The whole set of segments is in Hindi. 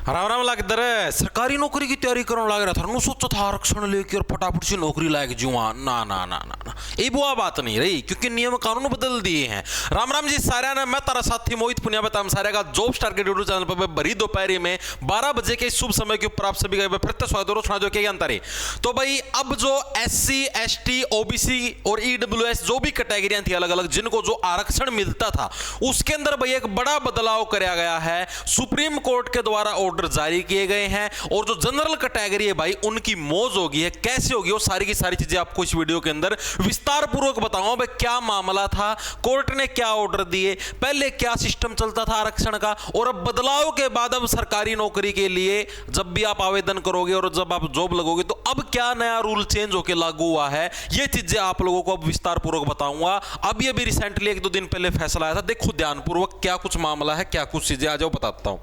राम राम लागदर सरकारी नौकरी की तैयारी करने लग रहा था नु सोचा था आरक्षण लेके और फटाफट से नौकरी लायक जुआ ना ना ना ना ना ये बुआ बात नहीं रही क्योंकि नियम कानून बदल दिए हैं। राम राम जी सारे ने, मैं तारा साथी मोहित पुनिया बताम सारे का जॉब स्टार के यूट्यूब चैनल पर बड़ी दोपहरी में 12 बजे के शुभ समय के ऊपर आप सभी का फिर से स्वागत है। सुना जो क्या अंतर है तो भाई अब जो SC ST OBC और EWS जो भी कैटेगरियां थी अलग अलग जिनको जो आरक्षण मिलता था उसके अंदर भाई एक बड़ा बदलाव कराया गया है। सुप्रीम कोर्ट के द्वारा ऑर्डर जारी किए गए हैं और जो जनरल कैटेगरी है भाई उनकी मौज होगी है, कैसे होगी वो सारी की सारी चीजें आपको इस वीडियो के अंदर विस्तार पूर्वक बताऊंगा। भाई क्या मामला था, कोर्ट ने क्या ऑर्डर दिए, पहले क्या सिस्टम चलता था आरक्षण का और अब बदलाव के बाद अब सरकारी नौकरी के लिए जब भी आप आवेदन करोगे और जब आप जॉब लगोगे तो अब क्या नया रूल चेंज होकर लागू हुआ है, ये चीजें आप लोगों को अब विस्तार पूर्वक बताऊंगा। अब ये भी रिसेंटली 1-2 दिन पहले फैसला आया था, देखो ध्यानपूर्वक क्या कुछ मामला है, क्या कुछ चीजें आ जाओ बताता हूं।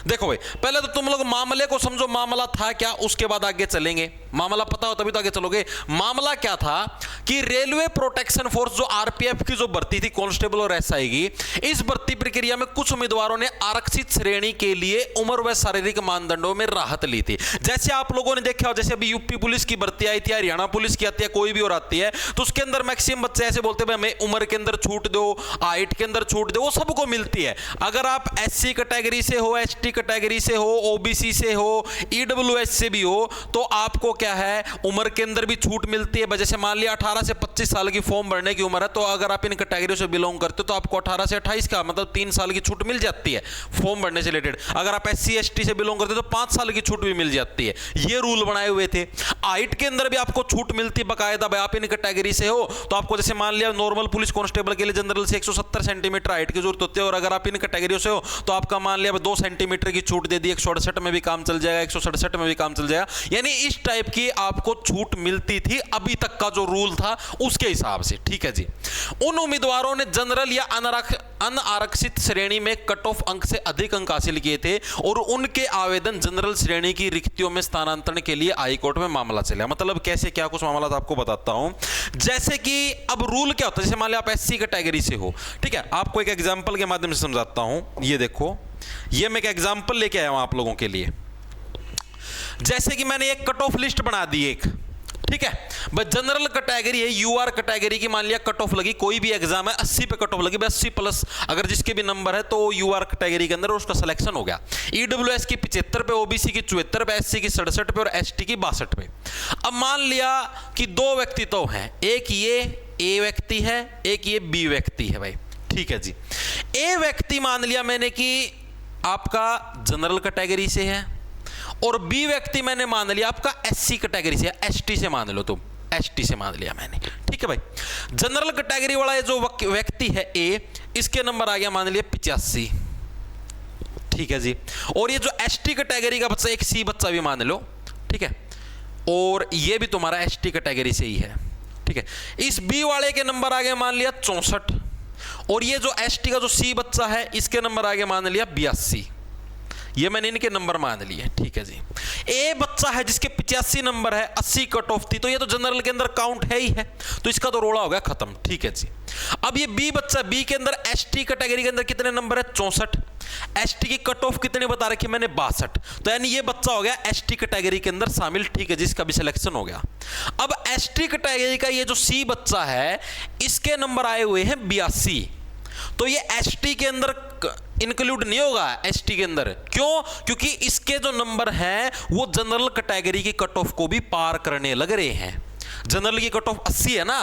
देखो भाई पहले तो तुम लोग मामले को समझो, मामला था क्या, उसके बाद आगे चलेंगे। मामला पता हो तभी तो आगे चलोगे। मामला क्या था कि रेलवे प्रोटेक्शन फोर्स जो RPF की जो भर्ती थी कांस्टेबल और SI की, इस भर्ती प्रक्रिया में कुछ उम्मीदवारों ने आरक्षित श्रेणी के लिए उम्र व शारीरिक मानदंडों में राहत ली थी। जैसे आप लोगों ने देखा हो, जैसे अभी यूपी पुलिस की भर्ती आई थी, हरियाणा पुलिस की आती है, कोई भी और आती है तो उसके अंदर मैक्सिमम बच्चे ऐसे बोलते हैं हमें उम्र के अंदर छूट दो, हाइट के अंदर छूट दो, वो सबको मिलती है। अगर आप SC कैटेगरी से हो, ST कैटेगरी से हो, OBC से हो, EWS से भी हो तो आपको क्या है उम्र के अंदर भी छूट मिलती है। जैसे मान लिया 18 से 25 साल की फॉर्म भरने की उम्र है तो अगर आप इन कैटेगरी से बिलोंग करते हो तो आपको 18 से 28 का मतलब 3 साल की छूट मिल जाती है फॉर्म भरने से रिलेटेड। अगर आप SC ST से बिलोंग करते हो तो 5 साल की छूट भी मिल जाती है। ये रूल बनाए हुए थे। हाइट के अंदर भी आपको छूट मिलती है बकायदा। भाई आप इन कैटेगरी से हो तो आपको जैसे मान लिया नॉर्मल पुलिस कांस्टेबल के लिए जनरल से 170 सेंटीमीटर हाइट की जरूरत होती है और अगर आप इन कैटेगरी से हो तो आपका मान लिया 2 सेंटीमीटर की छूट दे दी, 168 में भी काम चल जाएगा, 167 में भी काम चल जाएगा। यानी इस टाइप की आपको छूट मिलती थी अभी तक का जो रूल था उसके हिसाब से, ठीक है जी। उन उम्मीदवारों ने जनरल या अनारक्षित श्रेणी में कट ऑफ अंक से अधिक अंक हासिल किए थे और उनके आवेदन जनरल श्रेणी की रिक्तियों में स्थानांतरण के लिए हाईकोर्ट में मामला चला। मतलब कैसे क्या कुछ मामला था आपको बताता हूं। जैसे कि अब रूल क्या होता है, जैसे मान लिया आप SC कैटेगरी से हो, ठीक है, आपको एक एग्जांपल के माध्यम से समझाता हूं। ये देखो, ये मैं एक एग्जांपल लेके आया हूं आप लोगों के लिए। जैसे कि मैंने एक कट ऑफ लिस्ट बना दी एक, ठीक है, बस जनरल कैटेगरी है, UR कैटेगरी की मान लिया कट ऑफ लगी, कोई भी एग्जाम है 80 पे कट ऑफ लगी, बस 80 प्लस अगर जिसके भी नंबर है तो UR कैटेगरी के अंदर उसका सिलेक्शन हो गया। EWS की 75 पे, OBC की 74 पे, SC की 67 पे और ST की 62 पे। अब मान लिया कि 2 व्यक्ति तो हैं, एक ये A व्यक्ति है, एक ये B व्यक्ति है भाई, ठीक है जी। A व्यक्ति मान लिया मैंने कि आपका जनरल कैटेगरी से है और B व्यक्ति मैंने मान लिया आपका SC कैटेगरी से, ST से मान लो तुम, ST से मान लिया मैंने, ठीक है भाई। जनरल कैटेगरी वाला जो व्यक्ति है A, इसके नंबर आ गया मान लिया 85, ठीक है जी। और ये जो ST कैटेगरी का बच्चा, एक C बच्चा भी मान लो, ठीक है, और ये भी तुम्हारा ST कैटेगरी से ही है, ठीक है। इस B वाले के नंबर आ गया मान लिया 64 और ये जो ST का जो C बच्चा है इसके नंबर आ गया मान लिया 82। ये मैंने इनके नंबर मान लिए, ठीक है जी। A बच्चा है जिसके 85 नंबर है, 80 कट ऑफ थी, तो ये तो जनरल के अंदर काउंट है ही है, तो इसका तो रोड़ा हो गया खत्म, ठीक है जी। अब ये B बच्चा, B के अंदर ST कैटेगरी के अंदर कितने नंबर है 64, ST की कट ऑफ कितने बता रखी मैंने 62, तो यानी ये बच्चा हो गया ST कैटेगरी के अंदर शामिल, ठीक है, जिसका भी सिलेक्शन हो गया। अब ST कैटेगरी का ये जो C बच्चा है इसके नंबर आए हुए हैं 82, तो ये ST के अंदर इंक्लूड नहीं होगा। ST के अंदर क्यों? क्योंकि इसके जो नंबर हैं वो जनरल कैटेगरी की कट ऑफ को भी पार करने लग रहे हैं। जनरल की कट ऑफ 80 है ना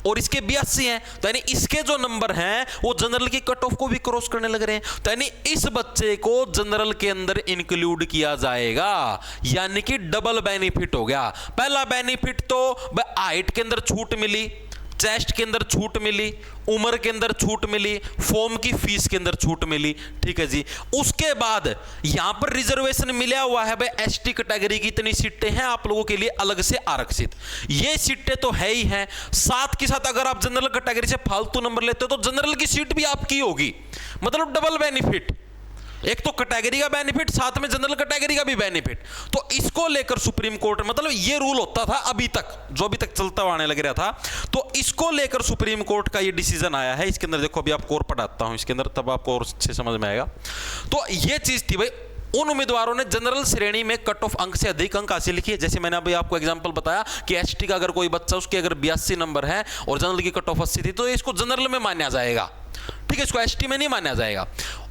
और इसके 82 हैं, तो यानी इसके जो नंबर हैं वो जनरल की कट ऑफ को भी क्रॉस करने लग रहे हैं, तो यानी इस बच्चे को जनरल के अंदर इंक्लूड किया जाएगा, यानी कि डबल बेनिफिट हो गया। पहला बेनिफिट तो हाइट के अंदर छूट मिली, चेस्ट के अंदर छूट मिली, उम्र के अंदर छूट मिली, फॉर्म की फीस के अंदर छूट मिली, ठीक है जी। उसके बाद यहां पर रिजर्वेशन मिला हुआ है भाई, ST कैटेगरी की इतनी सीटें हैं आप लोगों के लिए अलग से आरक्षित, ये सीटें तो है ही हैं। साथ के साथ अगर आप जनरल कैटेगरी से फालतू नंबर लेते हो तो जनरल की सीट भी आपकी होगी, मतलब डबल बेनिफिट। एक तो कैटेगरी का बेनिफिट, साथ में जनरल कैटेगरी का भी बेनिफिट। तो इसको लेकर सुप्रीम कोर्ट, मतलब ये रूल होता था अभी तक, जो अभी तक चलता हुआ आने लग रहा था, तो इसको लेकर सुप्रीम कोर्ट का ये डिसीजन आया है। इसके अंदर देखो अभी आपको और पढ़ाता हूं इसके अंदर, तब आपको और अच्छे समझ में आएगा। तो ये चीज थी भाई, उन उम्मीदवारों ने जनरल श्रेणी में कट ऑफ अंक से अधिक अंक हासिल किए। जैसे मैंने अभी आपको एग्जांपल बताया कि एसटी का अगर कोई बच्चा, उसके अगर 82 नंबर है और जनरल की कट ऑफ 80 थी, तो इसको जनरल में माना जाएगा, ठीक है, इसको एसटी में नहीं माना जाएगा।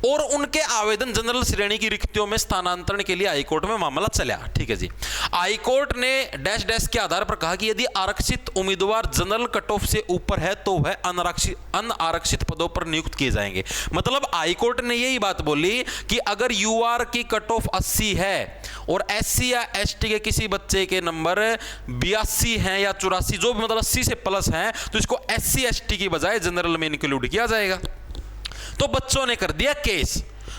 और उनके आवेदन जनरल श्रेणी की रिक्तियों में स्थानांतरण के लिए हाईकोर्ट में मामला चला, ठीक है जी। हाईकोर्ट ने डैश डैश के आधार पर कहा कि यदि आरक्षित उम्मीदवार जनरल कट ऑफ से ऊपर है तो वह अनारक्षित पदों पर नियुक्त किए जाएंगे। मतलब हाईकोर्ट ने यही बात बोली कि अगर यूआर की कट ऑफ 80 है और एससी या एसटी के किसी बच्चे के नंबर 82 हैं या 84, जो भी मतलब 80 से प्लस हैं, तो इसको एससी एसटी की बजाय जनरल में इंक्लूड किया जाएगा। तो बच्चों ने कर दिया केस,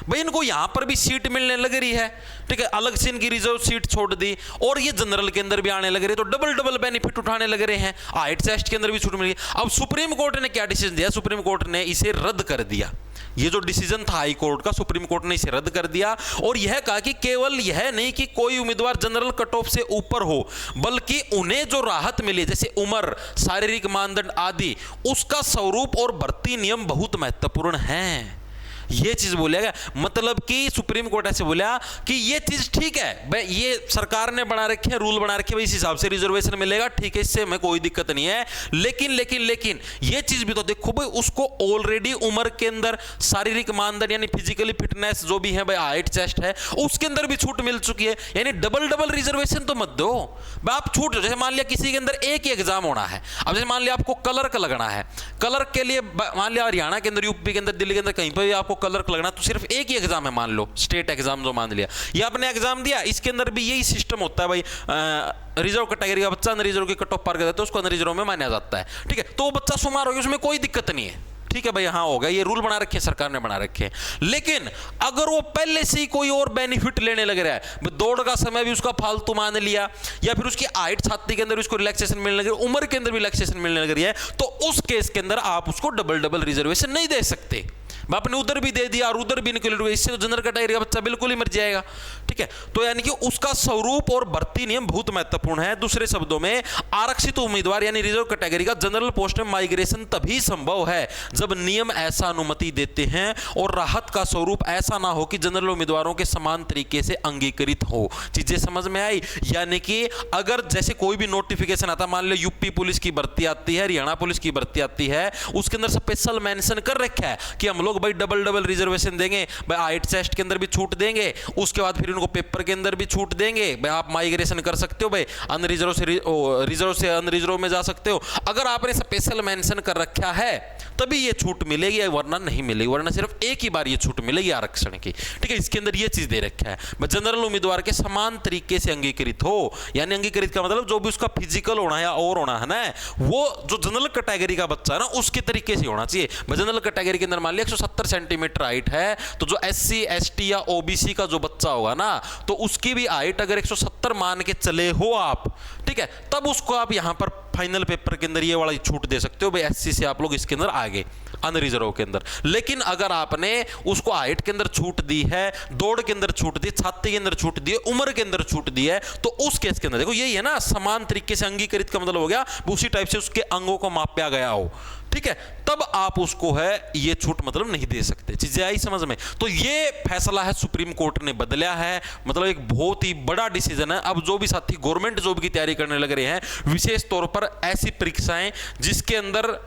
भाई इनको यहां पर भी सीट मिलने लग रही है, ठीक है, अलग से इनकी रिजर्व सीट छोड़ दी और ये जनरल के अंदर भी आने लग रहे, तो डबल डबल बेनिफिट उठाने लग रहे हैं। हाइट टेस्ट के अंदर भी छूट मिली। अब सुप्रीम कोर्ट ने क्या डिसीजन दिया? सुप्रीम कोर्ट ने इसे रद्द कर दिया। ये जो डिसीजन था हाई कोर्ट का, सुप्रीम कोर्ट ने इसे रद्द कर दिया और यह कहा कि केवल यह नहीं कि कोई उम्मीदवार जनरल कट ऑफ से ऊपर हो, बल्कि उन्हें जो राहत मिली जैसे उम्र, शारीरिक मानदंड आदि, उसका स्वरूप और भर्ती नियम बहुत महत्वपूर्ण है। ये चीज बोलेगा, मतलब कि सुप्रीम कोर्ट ऐसे बोला कि ये चीज ठीक है भाई, ये सरकार ने बना रखे हैं, रूल बना रखे हैं, इस हिसाब से रिजर्वेशन मिलेगा, ठीक है, इससे हमें कोई दिक्कत नहीं है। लेकिन ये चीज भी तो देखो भाई, उसको ऑलरेडी उम्र के अंदर शारीरिक मानदंड यानी फिजिकली फिटनेस जो भी है भाई, हाइट चेस्ट है, उसके अंदर भी छूट मिल चुकी है। यानी डबल डबल रिजर्वेशन तो मत दो भाई, आप छूट। जैसे मान लिया किसी के अंदर एक ही एग्जाम होना है, अब जैसे मान लिया आपको क्लर्क लगना है, क्लर्क के लिए मान लिया हरियाणा के अंदर, यूपी के अंदर, दिल्ली के अंदर कहीं पर भी आपको क्लर्क लगना, तो सिर्फ एक ही एग्जाम है, मान लो स्टेट एग्जाम जो मान लिया, ये आपने एग्जाम दिया, इसके अंदर भी यही सिस्टम होता है भाई। रिजर्व कैटेगरी का बच्चा अनरिजर्व की कट ऑफ पार कर देता है, उसको अनरिजर्व में माना जाता है, ठीक है, तो वो बच्चा शुमार हो गया, उसमें कोई दिक्कत नहीं है, ठीक है भाई, हाँ होगा, ये रूल बना रखे हैं, सरकार ने बना रखे हैं। लेकिन अगर वो पहले से ही कोई और बेनिफिट लेने लग रहा है, दौड़ का समय भी उसका फालतू मान लिया, या फिर उसकी हाइट छाती के अंदर उसको रिलैक्सेशन मिलने लग रही है, उम्र के अंदर भी रिलैक्सेशन मिलने लग रही है, तो उस केस के अंदर आप उसको डबल डबल रिजर्वेशन नहीं दे सकते। आपने उधर भी दे दिया और उधर भी निकल, इससे तो जनरल कैटेगरी का बच्चा बिल्कुल ही मर जाएगा, ठीक है। तो यानी कि उसका स्वरूप और भर्ती नियम बहुत महत्वपूर्ण है। दूसरे शब्दों में, आरक्षित उम्मीदवार यानी रिजर्व कैटेगरी का जनरल पोस्ट में माइग्रेशन तभी संभव है जब नियम ऐसा अनुमति देते हैं और राहत का स्वरूप ऐसा ना हो कि जनरल उम्मीदवारों के समान तरीके से अंगीकृत हो। चीजें समझ में आई? यानी कि अगर जैसे कोई भी नोटिफिकेशन आता, मान लो यूपी पुलिस की भर्ती आती है, हरियाणा पुलिस की भर्ती आती है, उसके अंदर स्पेशल मेंशन कर रखा है कि हम लोग भाई डबल डबल रिजर्वेशन देंगे भाई, हाइट टेस्ट के अंदर भी छूट देंगे, उसके बाद फिर उनको पेपर के अंदर भी छूट देंगे भाई, आप माइग्रेशन कर सकते हो भाई, अनरिजर्व से रिजर्व से अनरिजर्व में जा सकते हो। अगर आपने स्पेशल मेंशन कर रखा है तभी ये छूट मिलेगी, वरना नहीं मिलेगी, वरना सिर्फ एक ही बार ये छूट मिलेगी आरक्षण की, ठीक है। इसके अंदर ये चीज दे रखा है, जनरल उम्मीदवार के समान तरीके से अंगीकृत हो, यानी अंगीकृत का मतलब जो भी उसका फिजिकल होना या और होना है ना, वो जो जनरल कैटेगरी का बच्चा है ना, उसके तरीके से होना चाहिए। जनरल कैटेगरी के अंदर मान लिया 170 सेंटीमीटर हाइट है, तो जो एससी एसटी या ओबीसी का जो बच्चा होगा ना, तो उसकी भी हाइट अगर 170 मान के चले हो आप, ठीक है, तब उसको आप यहां पर फाइनल पेपर के अंदर ये वाला छूट दे सकते हो भाई, एससी से आप लोग इसके अंदर आगे अनरिजर्व के अंदर। लेकिन अगर आपने उसको हाइट के अंदर छूट दी है, दौड़ के अंदर छूट दी, छाती के अंदर छूट दी है, उम्र के अंदर छूट दी है, तो उस केस के अंदर देखो यही है ना, समान तरीके से अंगीकृत का मतलब हो गया उसी टाइप से उसके अंगों को मापा गया हो, ठीक है, तब आप उसको है ये छूट मतलब नहीं दे सकते। चीजें आई समझ में? तो ये फैसला है सुप्रीम कोर्ट ने बदला है, मतलब एक बहुत ही बड़ा डिसीजन है। अब जो भी साथी गवर्नमेंट जॉब की तैयारी करने लग रहे हैं, विशेष तौर पर ऐसी परीक्षाएं जिसके अंदर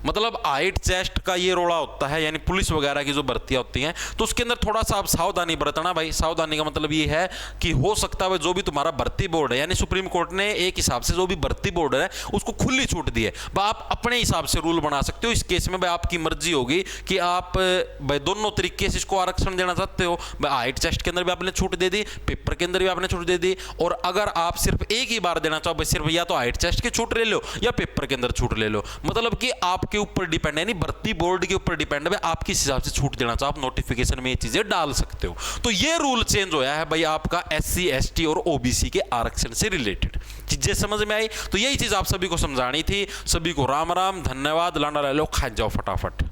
मतलब हाइट चेस्ट का ये रोड़ा होता है, यानी पुलिस वगैरह की जो भर्तियां होती हैं, तो उसके अंदर थोड़ा सा आप सावधानी बरतना भाई। सावधानी का मतलब ये है कि हो सकता है जो भी तुम्हारा भर्ती बोर्ड है, यानी सुप्रीम कोर्ट ने एक हिसाब से जो भी भर्ती बोर्ड है उसको खुली छूट दी है भाई, आप अपने हिसाब से रूल बना सकते हो। इस केस में भाई आपकी मर्जी होगी कि आप भाई दोनों तरीके से इसको आरक्षण देना चाहते हो भाई, हाइट चेस्ट के अंदर भी आपने छूट दे दी, पेपर के अंदर भी आपने छूट दे दी, और अगर आप सिर्फ एक ही बार देना चाहो भाई, सिर्फ या तो हाइट चेस्ट की छूट ले लो या पेपर के अंदर छूट ले लो, मतलब कि आपके ऊपर डिपेंड है, भर्ती बोर्ड के ऊपर डिपेंड है, आप किस हिसाब से छूट देना चाहो, आप नोटिफिकेशन में ये चीजें डाल सकते हो। तो ये रूल चेंज होया है भाई आपका एससी एसटी और ओबीसी के आरक्षण से रिलेटेड। चीजें समझ में आई? तो यही चीज आप सभी को समझानी थी। सभी को राम राम, धन्यवाद, लाना ले लो, खा जाओ फटाफट।